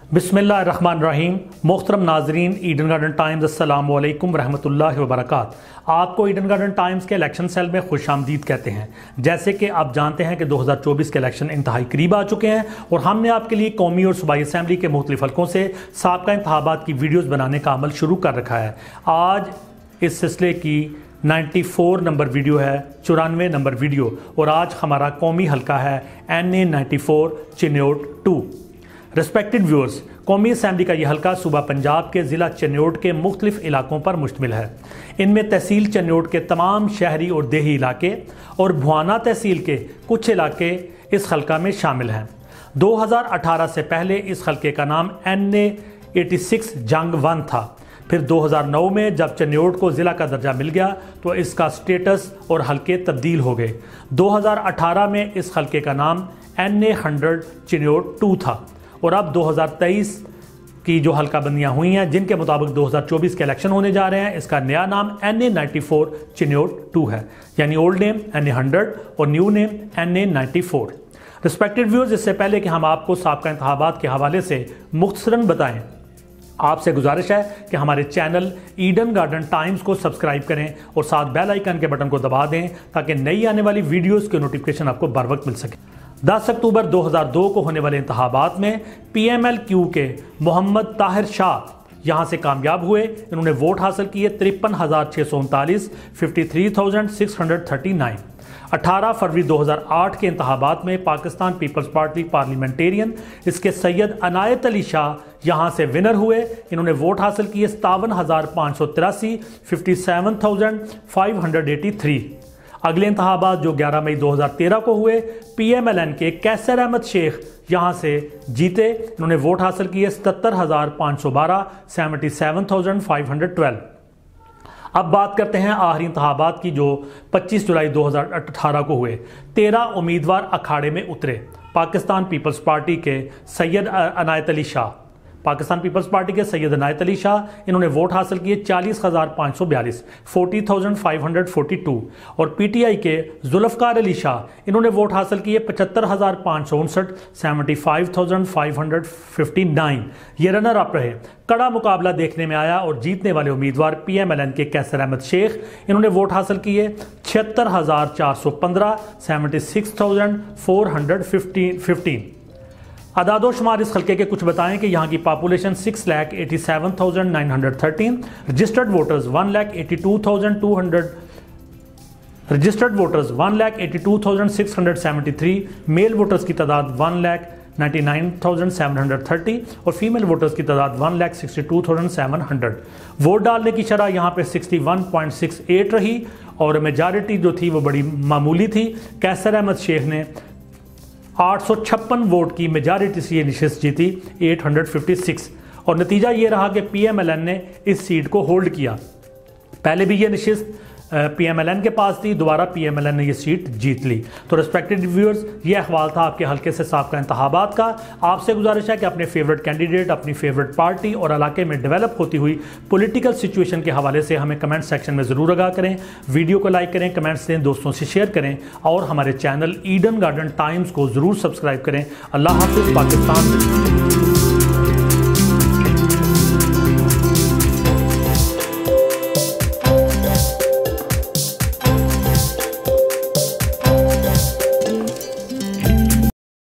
बिस्मिल्लाहिर्रहमानिर्रहीम। मोहतरम नाजरीन, ईडन गार्डन टाइम्स अस्सलामु अलैकुम रहमतुल्लाहि व बरकात। आपको ईडन गार्डन टाइम्स के इलेक्शन सेल में खुशामदीद कहते हैं। जैसे कि आप जानते हैं कि 2024 के इलेक्शन इंतहाई करीब आ चुके हैं और हमने आपके लिए कौमी और सूबाई असम्बली के मुख्तलिफ हल्कों से साबका इंतखाबात की वीडियोज़ बनाने का अमल शुरू कर रखा है। आज इस सिलसिले की 94 नंबर वीडियो है, 94 नंबर वीडियो, और आज हमारा कौमी हल्का है NA 94 चिन्योट 2। रिस्पेक्टेड व्यूअर्स, कौमी असम्बली का यह हल्का सूबा पंजाब के ज़िला चिन्योट के मुख्तलिफ इलाकों पर मुश्तमिल है। इनमें तहसील चिन्योट के तमाम शहरी और देही इलाके और भुआना तहसील के कुछ इलाके इस हल्का में शामिल हैं। 2018 से पहले इस हल्के का नाम NA 86 जंग 1 था। फिर 2009 में जब चिन्योट को ज़िला का दर्जा मिल गया तो इसका स्टेटस और हल्के तब्दील हो गए। 2018 में इस हल्के का नाम NA 100 चिन्योट 2 था और अब 2023 की जो हल्का बंदियाँ हुई हैं, जिनके मुताबिक 2024 के इलेक्शन होने जा रहे हैं, इसका नया नाम NA 94 चिन्योट 2 है। यानी ओल्ड नेम NA 100 और new name NA 94। Respected viewers, इससे पहले कि हम आपको साबका इंतखाबात के हवाले से मुख्तसरन बताएं, आपसे गुजारिश है कि हमारे चैनल ईडन गार्डन टाइम्स को सब्सक्राइब करें और साथ बेल आइकन के बटन को दबा दें ताकि नई आने वाली वीडियोस के नोटिफिकेशन आपको बर वक्त मिल सके। 10 अक्टूबर 2002 को होने वाले इंतखाबात में PMLQ के मोहम्मद ताहिर शाह यहाँ से कामयाब हुए। इन्होंने वोट हासिल किए 53,639, 53,639। 18 फरवरी 2008 के इंतखाबात में पाकिस्तान पीपल्स पार्टी पार्लियामेंटेरियन इसके सैयद अनायत अली शाह यहाँ से विनर हुए। इन्होंने वोट हासिल किए 57,583, 57,583। अगले इंतखाबात जो 11 मई 2013 को हुए, PMLN के कैसर अहमद शेख यहाँ से जीते। इन्होंने वोट हासिल किए 77,512, 77,512। अब बात करते हैं आखिरी इंतखाबात की जो 25 जुलाई 2018 को हुए। 13 उम्मीदवार अखाड़े में उतरे। पाकिस्तान पीपल्स पार्टी के सैयद अनायत अली शाह, पाकिस्तान पीपल्स पार्टी के सैयद अनायत अली शाह, इन्होंने वोट हासिल किए 40,542, 40,542। और PTI के जुल्फ़कार अली शाह, इन्होंने वोट हासिल किए 75,559, 75,559। ये रनर अप रहे। कड़ा मुकाबला देखने में आया और जीतने वाले उम्मीदवार PMLN के कैसर अहमद शेख, इन्होंने वोट हासिल किए 76,415, 76,415। अदादो शुमार इस हल्के के कुछ बताएं कि यहाँ की population 6,87,913, registered voters 1,82,200, registered voters 1,82,673, male voters की तादाद 1,99,730 और फीमेल वोटर्स की तादाद 1,62,700। वोट डालने की शरह यहाँ पे 61.68 रही और मेजॉरिटी जो थी वो बड़ी मामूली थी। कैसर अहमद शेख ने 856 वोट की मेजॉरिटी से ये नशिस्त जीती, 856। और नतीजा ये रहा कि PMLN ने इस सीट को होल्ड किया। पहले भी ये नशिस्त PMLN के पास थी, दोबारा PMLN ने ये सीट जीत ली। तो रिस्पेक्टेड व्यूअर्स, ये अहवाल था आपके हल्के से साबका इंतखाबात का। आपसे गुजारिश है कि अपने फेवरेट कैंडिडेट, अपनी फेवरेट पार्टी और इलाके में डेवलप होती हुई पॉलिटिकल सिचुएशन के हवाले से हमें कमेंट सेक्शन में ज़रूर आगाह करें। वीडियो को लाइक करें, कमेंट्स दें, दोस्तों से शेयर करें और हमारे चैनल ईडन गार्डन टाइम्स को ज़रूर सब्सक्राइब करें। अल्लाह हाफ़िज़। पाकिस्तान।